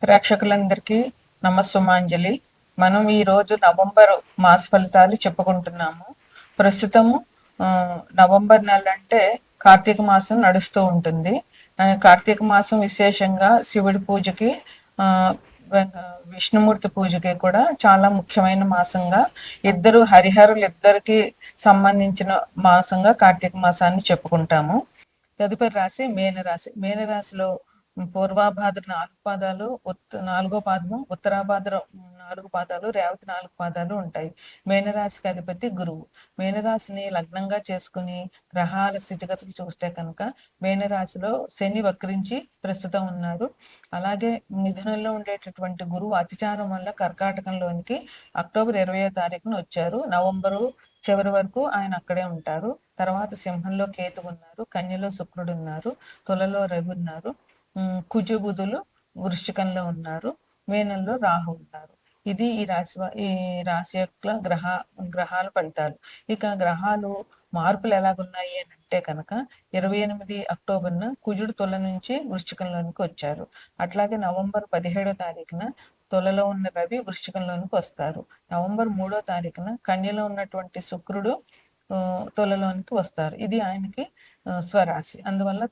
ప్రేక్షకులందరికీ నమస్సుమాంజలి. మనం ఈరోజు నవంబర్ మాస ఫలితాలు చెప్పుకుంటున్నాము. ప్రస్తుతము నవంబర్ నెల అంటే కార్తీక మాసం నడుస్తూ ఉంటుంది. కార్తీక మాసం విశేషంగా శివుడి పూజకి, ఆ, విష్ణుమూర్తి పూజకి కూడా చాలా ముఖ్యమైన మాసంగా, హరిహరులు ఇద్దరికి సంబంధించిన మాసంగా కార్తీక మాసాన్ని చెప్పుకుంటాము. తదుపరి రాశి మీనరాశి. మీనరాశిలో పూర్వాభాద్ర 4 పాదాలు, నాలుగో పాదము, ఉత్తరాభాద్ర 4 పాదాలు, రేవతి 4 పాదాలు ఉంటాయి. మీనరాశికి అధిపతి గురువు. మీనరాశిని లగ్నంగా చేసుకుని గ్రహాల స్థితిగతులు చూస్తే కనుక మీనరాశిలో శని వక్రించి ప్రస్తుతం ఉన్నారు. అలాగే మిథునంలో ఉండేటటువంటి గురువు అతిచారం వల్ల కర్కాటకంలోనికి అక్టోబర్ 20వ తారీఖున వచ్చారు. నవంబరు చివరి వరకు ఆయన అక్కడే ఉంటారు. తర్వాత సింహంలో కేతు ఉన్నారు, కన్యలో శుక్రుడు ఉన్నారు, తులలో రవి ఉన్నారు, కుజు బుధులు వృశ్చికంలో ఉన్నారు, మీనంలో రాహు ఉన్నారు. ఇది ఈ రాశి యొక్క గ్రహాల ఫలితాలు. ఇక గ్రహాలు మార్పులు ఎలాగున్నాయి అని అంటే కనుక 28 అక్టోబర్న కుజుడు తుల నుంచి వృశ్చికంలోనికి వచ్చారు. అట్లాగే నవంబర్ 17వ తారీఖున తులలో ఉన్న రవి వృశ్చికంలోనికి వస్తారు. నవంబర్ 3వ తారీఖున కన్యలో ఉన్నటువంటి శుక్రుడు తులలోనికి వస్తారు. ఇది ఆయనకి స్వరాశి. అందువల్ల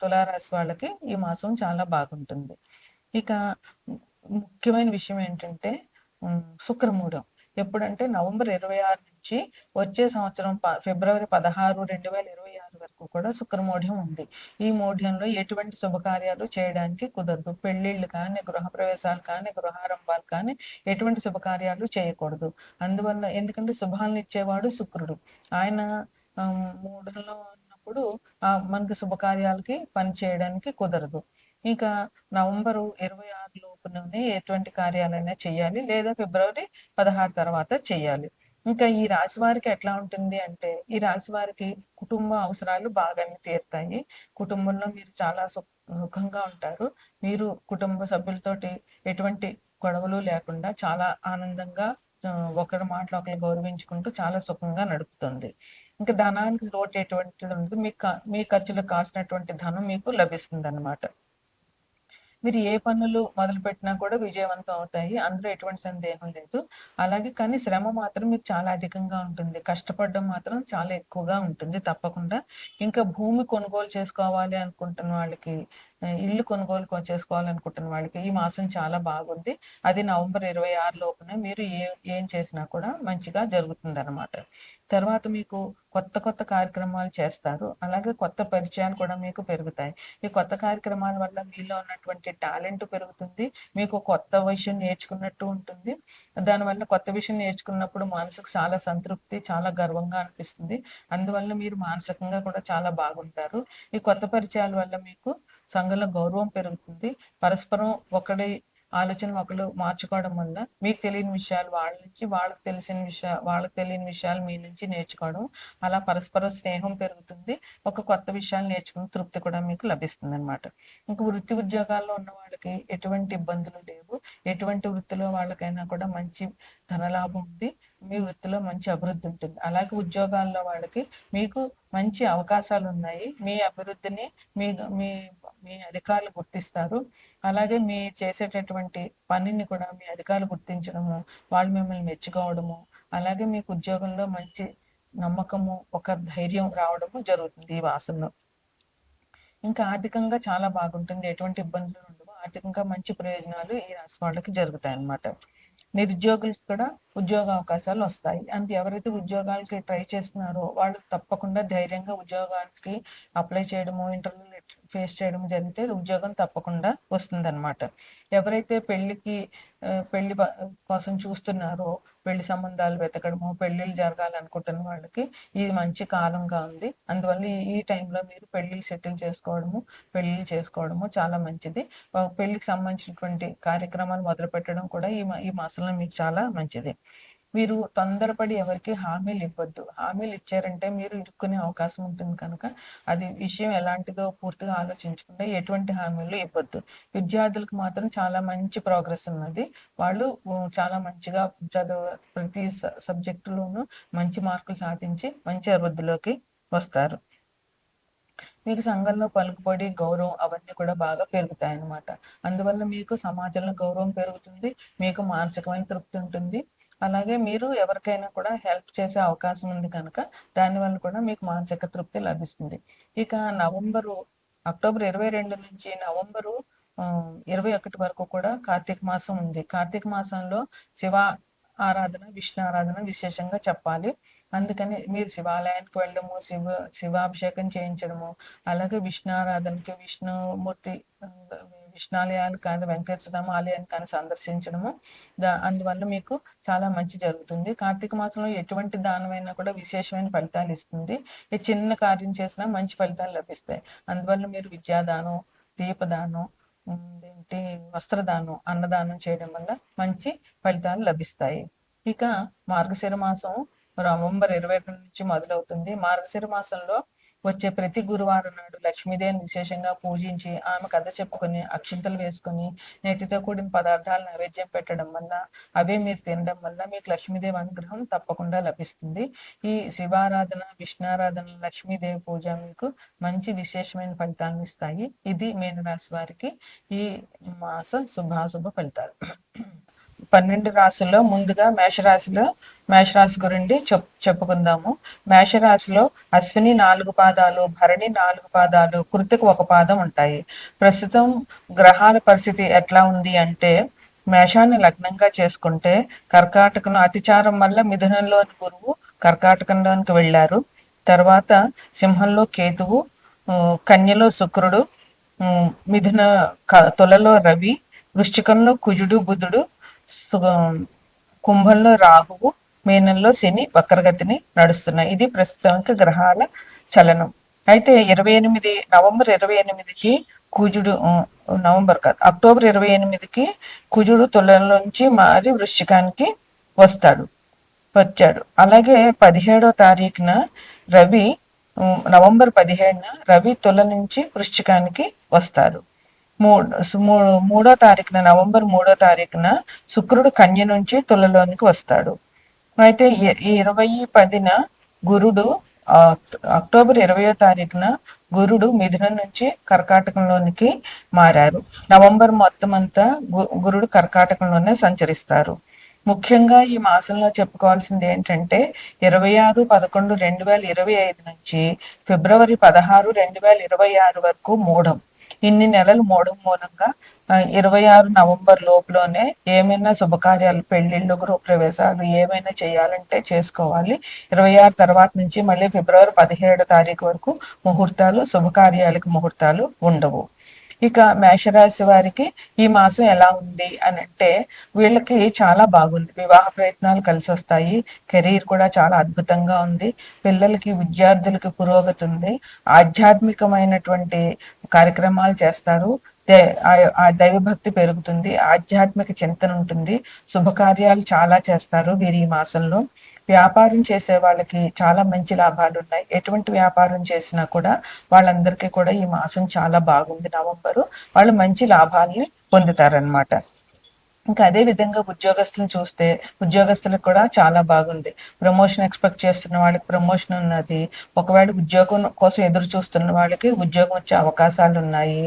తులారాశి వాళ్ళకి ఈ మాసం చాలా బాగుంటుంది. ఇక ముఖ్యమైన విషయం ఏంటంటే శుక్రమూఢం. ఎప్పుడంటే నవంబర్ 26 నుంచి వచ్చే సంవత్సరం ఫిబ్రవరి 16, 2026 వరకు కూడా శుక్రమూఢ్యం ఉంది. ఈ మూఢ్యంలో ఎటువంటి శుభకార్యాలు చేయడానికి కుదరదు. పెళ్లిళ్ళు కానీ, గృహప్రవేశాలు కానీ, గృహారంభాలు కానీ ఎటువంటి శుభకార్యాలు చేయకూడదు. అందువల్ల ఎందుకంటే శుభాలను ఇచ్చేవాడు శుక్రుడు. ఆయన మూఢంలో ఉన్నప్పుడు మనకి శుభకార్యాలకి పని చేయడానికి కుదరదు. ఇంకా నవంబరు 26 లోపునే ఎటువంటి కార్యాలైనా చేయాలి, లేదా ఫిబ్రవరి 16 తర్వాత చేయాలి. ఇంకా ఈ రాశి వారికి ఎట్లా ఉంటుంది అంటే, ఈ రాశి వారికి కుటుంబ అవసరాలు బాగానే తీరుతాయి. కుటుంబంలో మీరు చాలా సుఖంగా ఉంటారు. మీరు కుటుంబ సభ్యులతోటి ఎటువంటి గొడవలు లేకుండా చాలా ఆనందంగా ఒకరి మాటలు ఒకరు గౌరవించుకుంటూ చాలా సుఖంగా నడుపుతుంది. ఇంకా ధనానికి లోటు ఎటువంటిది ఉండదు. మీ ఖర్చులకు కావాల్సినటువంటి ధనం మీకు లభిస్తుంది అన్నమాట. మీరు ఏ పనులు మొదలుపెట్టినా కూడా విజయవంతం అవుతాయి. అందులో ఎటువంటి సందేహం లేదు. అలాగే కానీ శ్రమ మాత్రం మీకు చాలా అధికంగా ఉంటుంది. కష్టపడడం మాత్రం చాలా ఎక్కువగా ఉంటుంది తప్పకుండా. ఇంకా భూమి కొనుగోలు చేసుకోవాలి అనుకుంటున్న వాళ్ళకి, ఇల్లు కొనుగోలు చేసుకోవాలనుకుంటున్న వాళ్ళకి ఈ మాసం చాలా బాగుంది. అది నవంబర్ 26 లోపున మీరు ఏం చేసినా కూడా మంచిగా జరుగుతుందన్నమాట. తర్వాత మీకు కొత్త కార్యక్రమాలు చేస్తారు. అలాగే కొత్త పరిచయాలు కూడా మీకు పెరుగుతాయి. ఈ కొత్త కార్యక్రమాల వల్ల మీలో ఉన్నటువంటి టాలెంట్ పెరుగుతుంది. మీకు కొత్త విషయం నేర్చుకున్నట్టు ఉంటుంది. దానివల్ల కొత్త విషయం నేర్చుకున్నప్పుడు మనసుకు చాలా సంతృప్తి, చాలా గర్వంగా అనిపిస్తుంది. అందువల్ల మీరు మానసికంగా కూడా చాలా బాగుంటారు. ఈ కొత్త పరిచయాల వల్ల మీకు సంఘంలో గౌరవం పెరుగుతుంది. పరస్పరం ఒకరి ఆలోచన ఒకరు మార్చుకోవడం వల్ల మీకు తెలియని విషయాలు వాళ్ళ నుంచి, వాళ్ళకి తెలియని విషయాలు మీ నుంచి నేర్చుకోవడం, అలా పరస్పర స్నేహం పెరుగుతుంది. ఒక కొత్త విషయాలు నేర్చుకున్న తృప్తి కూడా మీకు లభిస్తుంది అనమాట. ఇంకా వృత్తి ఉద్యోగాల్లో ఉన్న వాళ్ళకి ఎటువంటి ఇబ్బందులు లేవు. ఎటువంటి వృత్తిలో వాళ్ళకైనా కూడా మంచి ధనలాభం ఉంది. మీ వృత్తిలో మంచి అభివృద్ధి ఉంటుంది. అలాగే ఉద్యోగాల్లో వాళ్ళకి మీకు మంచి అవకాశాలు ఉన్నాయి. మీ అభివృద్ధిని మీ మీ మీ అధికారులు గుర్తిస్తారు. అలాగే మీ చేసేటటువంటి పనిని కూడా మీ అధికారులు గుర్తించడము, వాళ్ళు మిమ్మల్ని మెచ్చుకోవడము, అలాగే మీకు ఉద్యోగంలో మంచి నమ్మకము, ఒక ధైర్యం రావడము జరుగుతుంది ఈ మాసంలో. ఇంకా ఆర్థికంగా చాలా బాగుంటుంది. ఎటువంటి ఇబ్బందులు ఉండవు. ఆర్థికంగా మంచి ప్రయోజనాలు ఈ రాశి వాళ్ళకి జరుగుతాయి అన్నమాట. నిరుద్యోగులకు కూడా ఉద్యోగ అవకాశాలు వస్తాయి. ఎవరైతే ఉద్యోగాలకి ట్రై చేస్తున్నారో వాళ్ళు తప్పకుండా ధైర్యంగా ఉద్యోగానికి అప్లై చేయడము, ఇంటర్వ్యూలు ఫేస్ చేయడం జరిగితే ఉద్యోగం తప్పకుండా వస్తుందన్నమాట. ఎవరైతే పెళ్లి కోసం చూస్తున్నారో, పెళ్లి సంబంధాలు వెతకడము, పెళ్లిళ్ళు జరగాలనుకుంటున్న వాళ్ళకి ఇది మంచి కాలంగా ఉంది. అందువల్ల ఈ టైంలో మీరు పెళ్లిళ్ళు సెటిల్ చేసుకోవడము, పెళ్లిళ్ళు చేసుకోవడము చాలా మంచిది. పెళ్లికి సంబంధించినటువంటి కార్యక్రమాలు మొదలు పెట్టడం కూడా ఈ మాసంలో మీకు చాలా మంచిది. మీరు తొందరపడి ఎవరికి హామీలు ఇవ్వద్దు. హామీలు ఇచ్చారంటే మీరు ఇరుక్కునే అవకాశం ఉంటుంది కనుక అది విషయం ఎలాంటిదో పూర్తిగా ఆలోచించకుండా ఎటువంటి హామీలు ఇవ్వద్దు. విద్యార్థులకు మాత్రం చాలా మంచి ప్రోగ్రెస్ ఉన్నది. వాళ్ళు చాలా మంచిగా ప్రతి సబ్జెక్టులోనూ మంచి మార్కులు సాధించి మంచి అభివృద్ధిలోకి వస్తారు. మీకు సంఘంలో పలుకుబడి, గౌరవం అవన్నీ కూడా బాగా పెరుగుతాయన్నమాట. అందువల్ల మీకు సమాజంలో గౌరవం పెరుగుతుంది. మీకు మానసికమైన తృప్తి ఉంటుంది. అలాగే మీరు ఎవరికైనా కూడా హెల్ప్ చేసే అవకాశం ఉంది కనుక దానివల్ల కూడా మీకు మానసిక తృప్తి లభిస్తుంది. ఇక అక్టోబర్ 22 నుంచి నవంబరు 21 వరకు కూడా కార్తీక మాసం ఉంది. కార్తీక మాసంలో శివ ఆరాధన, విష్ణు ఆరాధన విశేషంగా చెప్పాలి. అందుకని మీరు శివాలయానికి వెళ్ళడము, శివాభిషేకం చేయించడము, అలాగే విష్ణు ఆరాధనకి విష్ణుమూర్తి విష్ణాలయాలు కానీ, వెంకటేశ్వర స్వామి ఆలయాన్ని కానీ సందర్శించడము, అందువల్ల మీకు చాలా మంచి జరుగుతుంది. కార్తీక మాసంలో ఎటువంటి దానమైనా కూడా విశేషమైన ఫలితాలు ఇస్తుంది. ఈ చిన్న కార్యం చేసినా మంచి ఫలితాలు లభిస్తాయి. అందువల్ల మీరు విద్యాదానం, దీపదానం, ఏంటి వస్త్రదానం, అన్నదానం చేయడం వల్ల మంచి ఫలితాలు లభిస్తాయి. ఇక మార్గశిర మాసం నవంబర్ 22 నుంచి మొదలవుతుంది. మార్గశిర మాసంలో వచ్చే ప్రతి గురువారం నాడు లక్ష్మీదేవిని విశేషంగా పూజించి ఆమె కథ చెప్పుకొని అక్షింతలు వేసుకొని నేతితో కూడిన పదార్థాలు నైవేద్యం పెట్టడం వల్ల, అవే మీరు తినడం వల్ల మీకు లక్ష్మీదేవి అనుగ్రహం తప్పకుండా లభిస్తుంది. ఈ శివారాధన, విష్ణారాధన, లక్ష్మీదేవి పూజ మీకు మంచి విశేషమైన ఫలితాలను ఇస్తాయి. ఇది మీనరాశి వారికి ఈ మాస శుభాశుభ ఫలితాలు. 12 రాశుల్లో ముందుగా మేషరాశి గురించి చెప్పుకుందాము. మేషరాశిలో అశ్విని 4 పాదాలు, భరణి 4 పాదాలు, కృతిక 1 పాదం ఉంటాయి. ప్రస్తుతం గ్రహాల పరిస్థితి ఎట్లా ఉంది అంటే, మేషాన్ని లగ్నంగా చేసుకుంటే కర్కాటకం అతిచారం వల్ల మిథునంలోని గురువు కర్కాటకంలోనికి వెళ్ళారు. తర్వాత సింహంలో కేతువు, కన్యలో శుక్రుడు, మిథున తులలో రవి, వృశ్చికంలో కుజుడు బుధుడు, కుంభంలో రాహువు, మీనంలో శని వక్రగతిని నడుస్తున్నాయి. ఇది ప్రస్తుతానికి గ్రహాల చలనం. అయితే నవంబర్ 28కి కుజుడు అక్టోబర్ 28కి కుజుడు తులలోంచి మారి వృశ్చికానికి వచ్చాడు. అలాగే 17వ తారీఖున నవంబర్ 17న రవి తుల నుంచి వృశ్చికానికి వస్తారు. నవంబర్ 3వ తారీఖున శుక్రుడు కన్య నుంచి తులలోనికి వస్తాడు. అయితే 20/10న గురుడు అక్టోబర్ 20వ తారీఖున గురుడు మిథునం నుంచి కర్కాటకంలోనికి మారారు. నవంబర్ మొత్తం అంతా గురుడు కర్కాటకంలోనే సంచరిస్తారు. ముఖ్యంగా ఈ మాసంలో చెప్పుకోవాల్సింది ఏంటంటే 26/11/2025 నుంచి ఫిబ్రవరి 16, 2026 వరకు మూఢం. ఇన్ని నెలలు మూఢం మూలంగా 26 నవంబర్ లోపులోనే ఏమైనా శుభకార్యాలు, పెళ్లిళ్ళు, గృహప్రవేశాలు ఏమైనా చేయాలంటే చేసుకోవాలి. 26 తర్వాత నుంచి మళ్ళీ ఫిబ్రవరి 17 తారీఖు వరకు శుభకార్యాలకు ముహూర్తాలు ఉండవు. ఇక మేషరాశి వారికి ఈ మాసం ఎలా ఉంది అని అంటే, వీళ్ళకి చాలా బాగుంది. వివాహ ప్రయత్నాలు కలిసి వస్తాయి. కెరీర్ కూడా చాలా అద్భుతంగా ఉంది. పిల్లలకి, విద్యార్థులకి పురోగతి ఉంది. ఆధ్యాత్మికమైనటువంటి కార్యక్రమాలు చేస్తారు. ఆ దైవభక్తి పెరుగుతుంది. ఆధ్యాత్మిక చింతన ఉంటుంది. శుభకార్యాలు చాలా చేస్తారు వీరి ఈ మాసంలో. వ్యాపారం చేసే వాళ్ళకి చాలా మంచి లాభాలు ఉన్నాయి. ఎటువంటి వ్యాపారం చేసినా కూడా వాళ్ళందరికీ కూడా ఈ మాసం చాలా బాగుంది. నవంబరు వాళ్ళు మంచి లాభాలని పొందుతారనమాట. ఇంకా అదే విధంగా ఉద్యోగస్తులను చూస్తే ఉద్యోగస్తులకు కూడా చాలా బాగుంది. ప్రమోషన్ ఎక్స్పెక్ట్ చేస్తున్న వాళ్ళకి ప్రమోషన్ ఉన్నది. ఒకవేళ ఉద్యోగం కోసం ఎదురు చూస్తున్న వాళ్ళకి ఉద్యోగం వచ్చే అవకాశాలు ఉన్నాయి.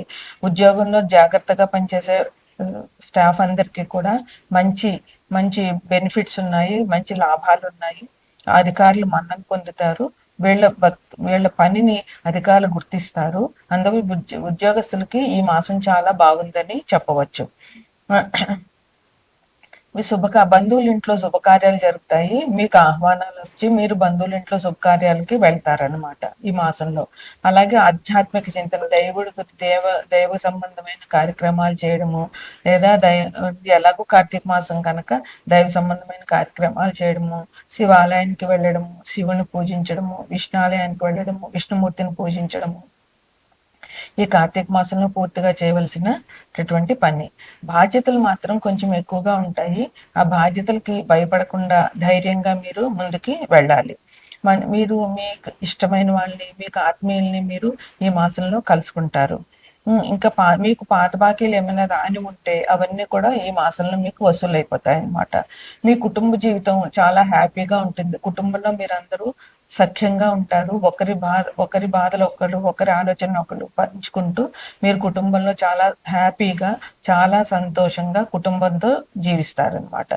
ఉద్యోగంలో జాగ్రత్తగా పనిచేసే స్టాఫ్ అందరికీ కూడా మంచి మంచి బెనిఫిట్స్ ఉన్నాయి, మంచి లాభాలు ఉన్నాయి. అధికారులు మన్నన పొందుతారు. వీళ్ళ పనిని అధికారులు గుర్తిస్తారు. అందువల్ల ఉద్యోగస్తులకి ఈ మాసం చాలా బాగుందని చెప్పవచ్చు. బంధువుల ఇంట్లో శుభకార్యాలు జరుగుతాయి. మీకు ఆహ్వానాలు వచ్చి మీరు బంధువుల ఇంట్లో శుభకార్యాలకి వెళ్తారనమాట ఈ మాసంలో. అలాగే ఆధ్యాత్మిక చింతన, దైవ సంబంధమైన కార్యక్రమాలు చేయడము, లేదా ఎలాగో కార్తీక మాసం కనుక దైవ సంబంధమైన కార్యక్రమాలు చేయడము, శివాలయానికి వెళ్ళడము, శివుని పూజించడము, విష్ణాలయానికి వెళ్ళడము, విష్ణుమూర్తిని పూజించడము ఈ కార్తీక మాసంలో పూర్తిగా చేయవలసినటువంటి పని. బాధ్యతలు మాత్రం కొంచెం ఎక్కువగా ఉంటాయి. ఆ బాధ్యతలకి భయపడకుండా ధైర్యంగా మీరు ముందుకి వెళ్ళాలి. మీరు మీకు ఇష్టమైన వాళ్ళని, మీకు ఆత్మీయుల్ని మీరు ఈ మాసంలో కలుసుకుంటారు. ఇంకా మీకు పాత బాకీలు ఏమైనా రాని ఉంటే అవన్నీ కూడా ఈ మాసంలో మీకు వసూలు అయిపోతాయి అన్నమాట. మీ కుటుంబ జీవితం చాలా హ్యాపీగా ఉంటుంది. కుటుంబంలో మీరందరూ సఖ్యంగా ఉంటారు. ఒకరి బాధలు ఒకరు, ఒకరి ఆలోచనలు ఒకళ్ళు పంచుకుంటూ మీరు కుటుంబంలో చాలా హ్యాపీగా, చాలా సంతోషంగా కుటుంబంతో జీవిస్తారనమాట.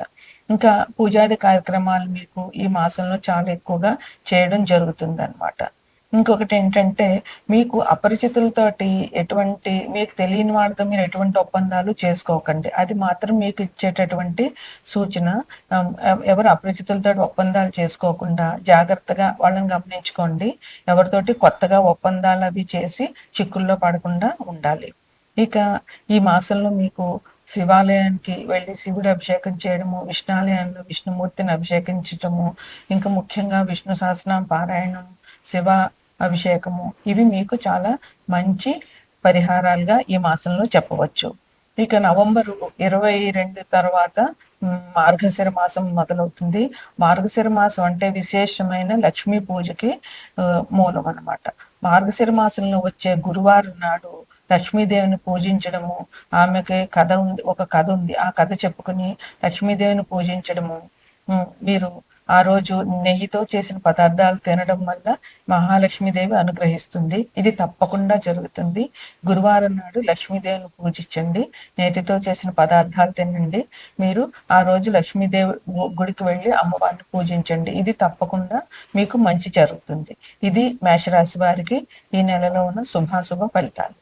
ఇంకా పూజాది కార్యక్రమాలు మీకు ఈ మాసంలో చాలా ఎక్కువగా చేయడం జరుగుతుందనమాట. ఇంకొకటేంటంటే, మీకు అపరిచితులతోటి మీకు తెలియని వాళ్ళతో మీరు ఎటువంటి ఒప్పందాలు చేసుకోకండి. అది మాత్రం మీకు ఇచ్చేటటువంటి సూచన. ఎవరు అపరిచితులతోటి ఒప్పందాలు చేసుకోకుండా జాగ్రత్తగా వాళ్ళని గమనించుకోండి. ఎవరితోటి కొత్తగా ఒప్పందాలవి చేసి చిక్కుల్లో పడకుండా ఉండాలి. ఇక ఈ మాసంలో మీకు శివాలయానికి వెళ్ళి శివుడి అభిషేకం చేయడము, విష్ణాలయంలో విష్ణుమూర్తిని అభిషేకించటము, ఇంకా ముఖ్యంగా విష్ణు సహస్రనామ పారాయణం, శివ అభిషేకము, ఇవి మీకు చాలా మంచి పరిహారాలుగా ఈ మాసంలో చెప్పవచ్చు. ఇక నవంబరు 22 తర్వాత మార్గశిర మాసం మొదలవుతుంది. మార్గశిర మాసం అంటే విశేషమైన లక్ష్మీ పూజకి మూలం అన్నమాట. మార్గశిర మాసంలో వచ్చే గురువారం నాడు లక్ష్మీదేవిని పూజించడము, ఆమెకి ఒక కథ ఉంది. ఆ కథ చెప్పుకుని లక్ష్మీదేవిని పూజించడము, మీరు ఆ రోజు నెయ్యితో చేసిన పదార్థాలు తినడం వల్ల మహాలక్ష్మీదేవి అనుగ్రహిస్తుంది. ఇది తప్పకుండా జరుగుతుంది. గురువారం నాడు లక్ష్మీదేవిని పూజించండి. నేతితో చేసిన పదార్థాలు తినండి. మీరు ఆ రోజు లక్ష్మీదేవి గుడికి వెళ్ళి అమ్మవారిని పూజించండి. ఇది తప్పకుండా మీకు మంచి జరుగుతుంది. ఇది మేషరాశి వారికి ఈ నెలలో ఉన్న శుభాశుభ ఫలితాలు.